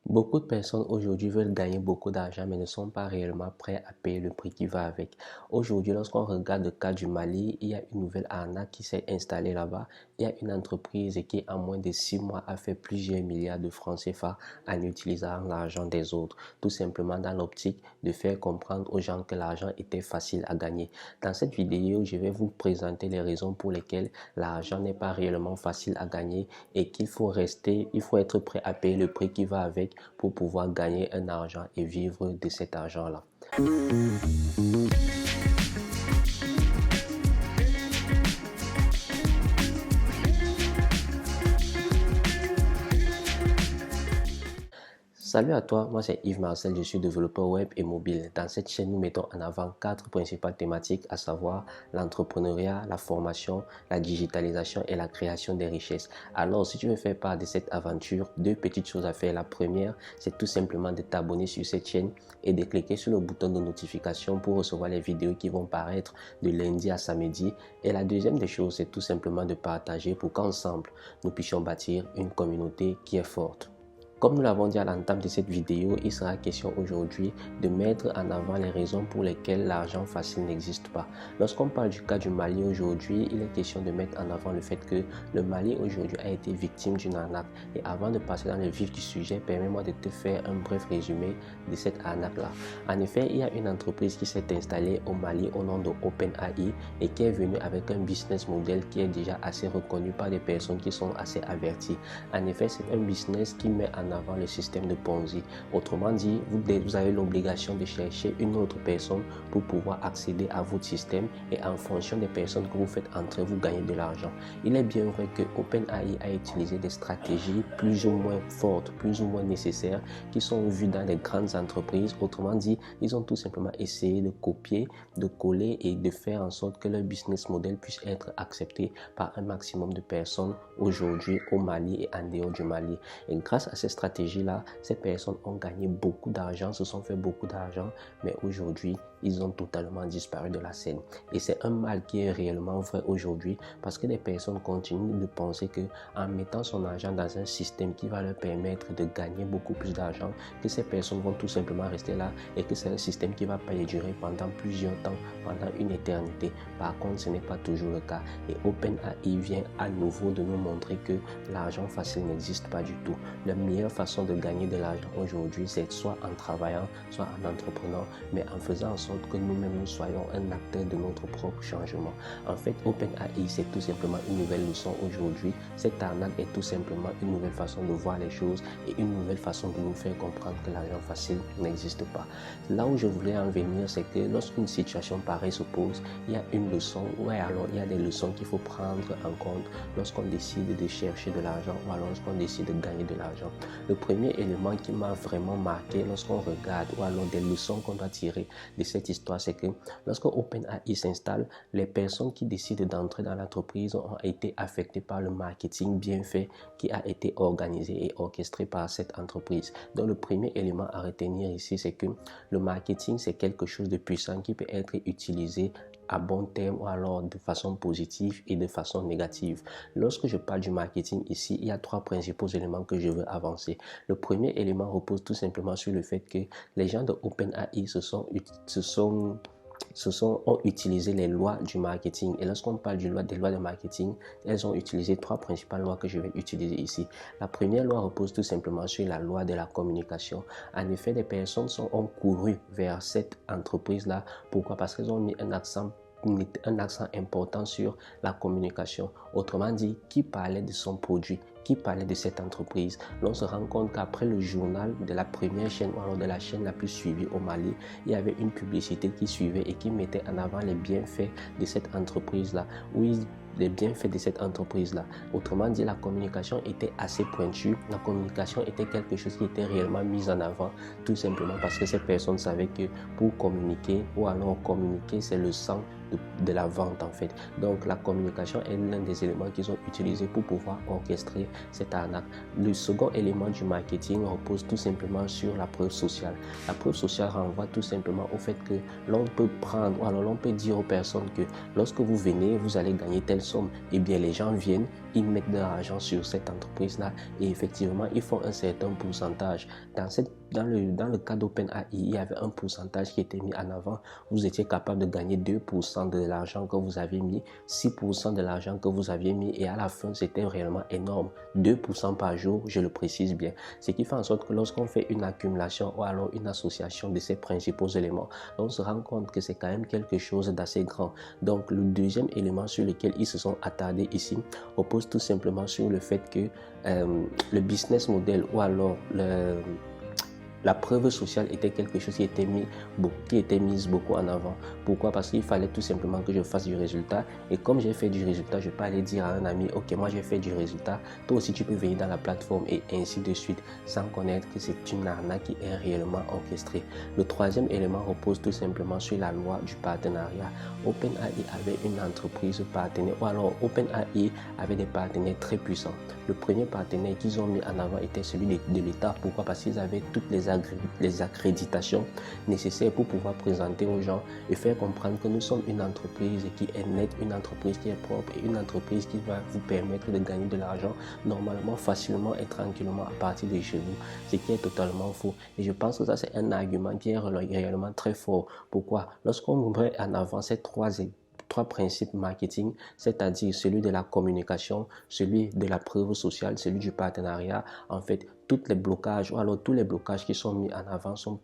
Beaucoup de personnes aujourd'hui veulent gagner beaucoup d'argent mais ne sont pas réellement prêts à payer le prix qui va avec. Aujourd'hui, lorsqu'on regarde le cas du Mali, il y a une nouvelle arnaque qui s'est installée là-bas. Il y a une entreprise qui, en moins de 6 mois, a fait plusieurs milliards de francs CFA en utilisant l'argent des autres, tout simplement dans l'optique de faire comprendre aux gens que l'argent était facile à gagner. Dans cette vidéo, je vais vous présenter les raisons pour lesquelles l'argent n'est pas réellement facile à gagner et il faut être prêt à payer le prix qui va avec pour pouvoir gagner un argent et vivre de cet argent-là. Salut à toi, moi c'est Yves Marcel, je suis développeur web et mobile. Dans cette chaîne, nous mettons en avant 4 principales thématiques, à savoir l'entrepreneuriat, la formation, la digitalisation et la création des richesses. Alors, si tu veux faire part de cette aventure, 2 petites choses à faire. La première, c'est tout simplement de t'abonner sur cette chaîne et de cliquer sur le bouton de notification pour recevoir les vidéos qui vont paraître de lundi à samedi. Et la deuxième des choses, c'est tout simplement de partager pour qu'ensemble, nous puissions bâtir une communauté qui est forte. Comme nous l'avons dit à l'entame de cette vidéo, il sera question aujourd'hui de mettre en avant les raisons pour lesquelles l'argent facile n'existe pas. Lorsqu'on parle du cas du Mali aujourd'hui, il est question de mettre en avant le fait que le Mali aujourd'hui a été victime d'une arnaque. Et avant de passer dans le vif du sujet, permets-moi de te faire un bref résumé de cette arnaque-là. En effet, il y a une entreprise qui s'est installée au Mali au nom de OpenAI et qui est venue avec un business model qui est déjà assez reconnu par des personnes qui sont assez averties. En effet, c'est un business qui met en avant le système de Ponzi. Autrement dit, vous avez l'obligation de chercher une autre personne pour pouvoir accéder à votre système et en fonction des personnes que vous faites entrer, vous gagnez de l'argent. Il est bien vrai que OpenAI a utilisé des stratégies plus ou moins fortes, plus ou moins nécessaires qui sont vues dans les grandes entreprises. Autrement dit, ils ont tout simplement essayé de copier, de coller et de faire en sorte que leur business model puisse être accepté par un maximum de personnes aujourd'hui au Mali et en dehors du Mali. Et grâce à ces stratégies-là, ces personnes ont gagné beaucoup d'argent, se sont fait beaucoup d'argent, mais aujourd'hui, ils ont totalement disparu de la scène. Et c'est un mal qui est réellement vrai aujourd'hui parce que les personnes continuent de penser que en mettant son argent dans un système qui va leur permettre de gagner beaucoup plus d'argent, que ces personnes vont tout simplement rester là et que c'est un système qui va pas durer pendant plusieurs temps, pendant une éternité. Par contre, ce n'est pas toujours le cas. Et OpenAI vient à nouveau de nous montrer que l'argent facile n'existe pas du tout. La meilleure façon de gagner de l'argent aujourd'hui, c'est soit en travaillant, soit en entreprenant, mais en faisant en sorte que nous-mêmes nous soyons un acteur de notre propre changement. En fait, OpenAI, c'est tout simplement une nouvelle leçon aujourd'hui. Cette arnaque est tout simplement une nouvelle façon de voir les choses et une nouvelle façon de nous faire comprendre que l'argent facile n'existe pas. Là où je voulais en venir, c'est que lorsqu'une situation pareille se pose, il y a une leçon, alors il y a des leçons qu'il faut prendre en compte lorsqu'on décide de chercher de l'argent ou alors lorsqu'on décide de gagner de l'argent. Le premier élément qui m'a vraiment marqué lorsqu'on regarde ou alors des leçons qu'on doit tirer de cette histoire, c'est que lorsque OpenAI s'installe, les personnes qui décident d'entrer dans l'entreprise ont été affectées par le marketing bien fait qui a été organisé et orchestré par cette entreprise. Donc le premier élément à retenir ici, c'est que le marketing, c'est quelque chose de puissant qui peut être utilisé à bon terme ou alors de façon positive et de façon négative. Lorsque je parle du marketing ici, il y a 3 principaux éléments que je veux avancer. Le premier élément repose tout simplement sur le fait que les gens de OpenAI ont utilisé les lois du marketing. Et lorsqu'on parle des lois de marketing, elles ont utilisé 3 principales lois que je vais utiliser ici. La première loi repose tout simplement sur la loi de la communication. En effet, des personnes ont couru vers cette entreprise-là. Pourquoi? Parce qu'elles ont mis un accent important sur la communication. Autrement dit, qui parlait de son produit, qui parlait de cette entreprise. L'on se rend compte qu'après le journal de la première chaîne ou alors de la chaîne la plus suivie au Mali, il y avait une publicité qui suivait et qui mettait en avant les bienfaits de cette entreprise-là, les bienfaits de cette entreprise-là. Autrement dit, la communication était assez pointue. La communication était quelque chose qui était réellement mis en avant, tout simplement parce que ces personnes savaient que pour communiquer ou alors communiquer, c'est le sang de la vente en fait. Donc la communication est l'un des éléments qu'ils ont utilisé pour pouvoir orchestrer cette arnaque. Le second élément du marketing repose tout simplement sur la preuve sociale. La preuve sociale renvoie tout simplement au fait que l'on peut prendre, ou alors l'on peut dire aux personnes que lorsque vous venez, vous allez gagner tel telle somme, eh bien les gens viennent, ils mettent leur argent sur cette entreprise-là et effectivement, ils font un certain pourcentage. Dans le cas d'OpenAI, il y avait un pourcentage qui était mis en avant. Vous étiez capable de gagner 2% de l'argent que vous avez mis, 6% de l'argent que vous aviez mis et à la fin, c'était réellement énorme. 2% par jour, je le précise bien. Ce qui fait en sorte que lorsqu'on fait une accumulation ou alors une association de ces principaux éléments, on se rend compte que c'est quand même quelque chose d'assez grand. Donc, le deuxième élément sur lequel ils se sont attardés ici repose tout simplement sur le fait que le business model ou alors la preuve sociale était quelque chose qui était mis beaucoup en avant. Pourquoi? Parce qu'il fallait tout simplement que je fasse du résultat. Et comme j'ai fait du résultat, je ne peux pas aller dire à un ami, ok, moi j'ai fait du résultat, toi aussi tu peux venir dans la plateforme et ainsi de suite, sans connaître que c'est une arnaque qui est réellement orchestrée. Le troisième élément repose tout simplement sur la loi du partenariat. OpenAI avait une entreprise partenaire, ou alors OpenAI avait des partenaires très puissants. Le premier partenaire qu'ils ont mis en avant était celui de l'État. Pourquoi? Parce qu'ils avaient toutes les accréditations nécessaires pour pouvoir présenter aux gens et faire comprendre que nous sommes une entreprise qui est nette, une entreprise qui est propre et une entreprise qui va vous permettre de gagner de l'argent normalement, facilement et tranquillement à partir de chez vous, ce qui est totalement faux. Et je pense que ça, c'est un argument qui est réellement très fort. Pourquoi? Lorsqu'on met en avant ces trois principes marketing, c'est-à-dire celui de la communication, celui de la preuve sociale, celui du partenariat, en fait, tous les blocages ou alors tous les blocages qui sont mis en avant sont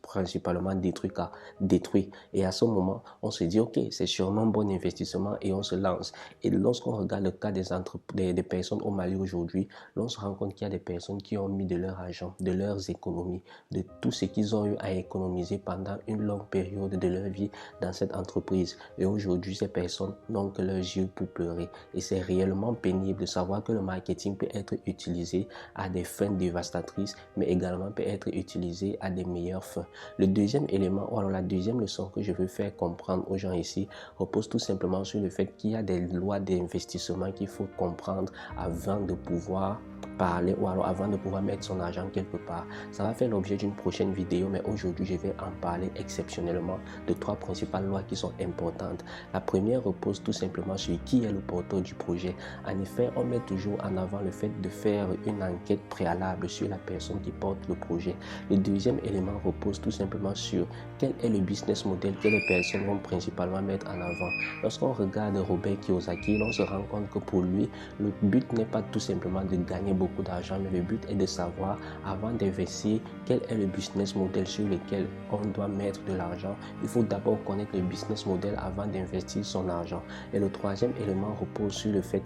principalement détruits. Et à ce moment, on se dit, ok, c'est sûrement un bon investissement et on se lance. Et lorsqu'on regarde le cas des personnes au Mali aujourd'hui, l'on se rend compte qu'il y a des personnes qui ont mis de leur argent, de leurs économies, de tout ce qu'ils ont eu à économiser pendant une longue période de leur vie dans cette entreprise. Et aujourd'hui, ces personnes n'ont que leurs yeux pour pleurer. Et c'est réellement pénible de savoir que le marketing peut être utilisé à des fins dévastatrices, mais également peut être utilisé à des meilleures fins. Le deuxième élément, ou alors la deuxième leçon que je veux faire comprendre aux gens ici, repose tout simplement sur le fait qu'il y a des lois d'investissement qu'il faut comprendre avant de pouvoir parler ou alors avant de pouvoir mettre son argent quelque part. Ça va faire l'objet d'une prochaine vidéo, mais aujourd'hui je vais en parler exceptionnellement de trois principales lois qui sont importantes. La première repose tout simplement sur qui est le porteur du projet. En effet, on met toujours en avant le fait de faire une enquête préalable sur la personne qui porte le projet. Le deuxième élément repose tout simplement sur quel est le business model que les personnes vont principalement mettre en avant. Lorsqu'on regarde Robert Kiyosaki, on se rend compte que pour lui, le but n'est pas tout simplement de gagner beaucoup d'argent, mais le but est de savoir, avant d'investir, quel est le business model sur lequel on doit mettre de l'argent. Il faut d'abord connaître le business model avant d'investir son argent. Et le troisième élément repose sur le fait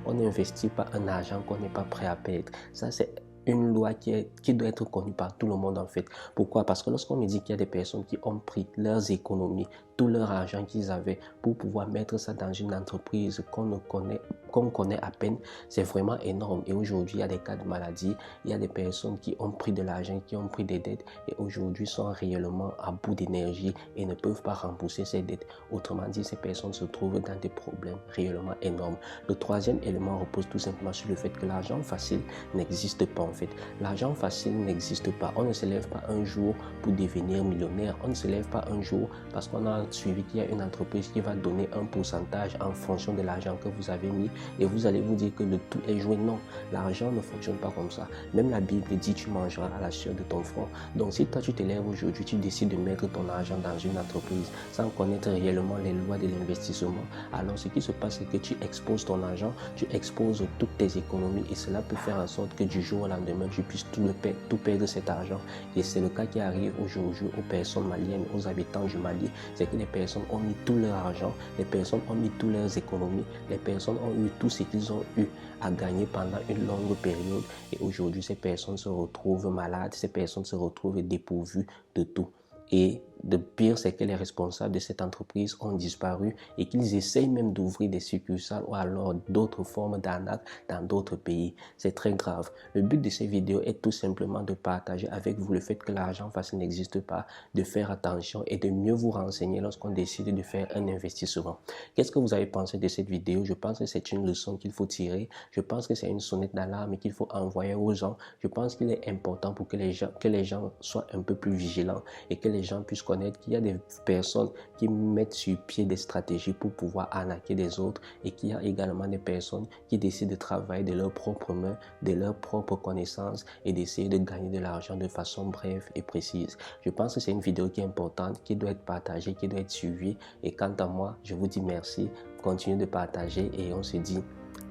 qu'on n'investit pas un argent qu'on n'est pas prêt à perdre. Ça, c'est une loi qui doit être connue par tout le monde en fait. Pourquoi? Parce que lorsqu'on me dit qu'il y a des personnes qui ont pris leurs économies, tout leur argent qu'ils avaient pour pouvoir mettre ça dans une entreprise qu'on connaît à peine, c'est vraiment énorme. Et aujourd'hui, il y a des cas de maladie, il y a des personnes qui ont pris de l'argent, qui ont pris des dettes et aujourd'hui sont réellement à bout d'énergie et ne peuvent pas rembourser ces dettes. Autrement dit, ces personnes se trouvent dans des problèmes réellement énormes. Le troisième élément repose tout simplement sur le fait que l'argent facile n'existe pas en fait. L'argent facile n'existe pas. On ne se lève pas un jour pour devenir millionnaire. On ne se lève pas un jour parce qu'on a suivi qu'il y a une entreprise qui va donner un pourcentage en fonction de l'argent que vous avez mis et vous allez vous dire que le tout est joué. Non, l'argent ne fonctionne pas comme ça. Même la Bible dit tu mangeras à la sueur de ton front. Donc si toi tu te lèves aujourd'hui, tu décides de mettre ton argent dans une entreprise sans connaître réellement les lois de l'investissement, alors ce qui se passe c'est que tu exposes ton argent, tu exposes toutes tes économies et cela peut faire en sorte que du jour au lendemain tu puisses tout perdre cet argent. Et c'est le cas qui arrive aujourd'hui aux personnes maliennes, aux habitants du Mali. C'est que les personnes ont mis tout leur argent, les personnes ont mis toutes leurs économies, les personnes ont eu tout ce qu'ils ont eu à gagner pendant une longue période et aujourd'hui ces personnes se retrouvent malades, ces personnes se retrouvent dépourvues de tout. Et le pire, c'est que les responsables de cette entreprise ont disparu et qu'ils essayent même d'ouvrir des succursales ou alors d'autres formes d'arnaque dans d'autres pays. C'est très grave. Le but de ces vidéos est tout simplement de partager avec vous le fait que l'argent facile n'existe pas, de faire attention et de mieux vous renseigner lorsqu'on décide de faire un investissement. Qu'est-ce que vous avez pensé de cette vidéo? Je pense que c'est une leçon qu'il faut tirer. Je pense que c'est une sonnette d'alarme qu'il faut envoyer aux gens. Je pense qu'il est important pour que les gens soient un peu plus vigilants et que les les gens puissent connaître qu'il y a des personnes qui mettent sur pied des stratégies pour pouvoir arnaquer les autres et qu'il y a également des personnes qui décident de travailler de leurs propres mains, de leurs propres connaissances et d'essayer de gagner de l'argent de façon brève et précise. Je pense que c'est une vidéo qui est importante, qui doit être partagée, qui doit être suivie. Et quant à moi, je vous dis merci, continuez de partager et on se dit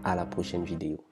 à la prochaine vidéo.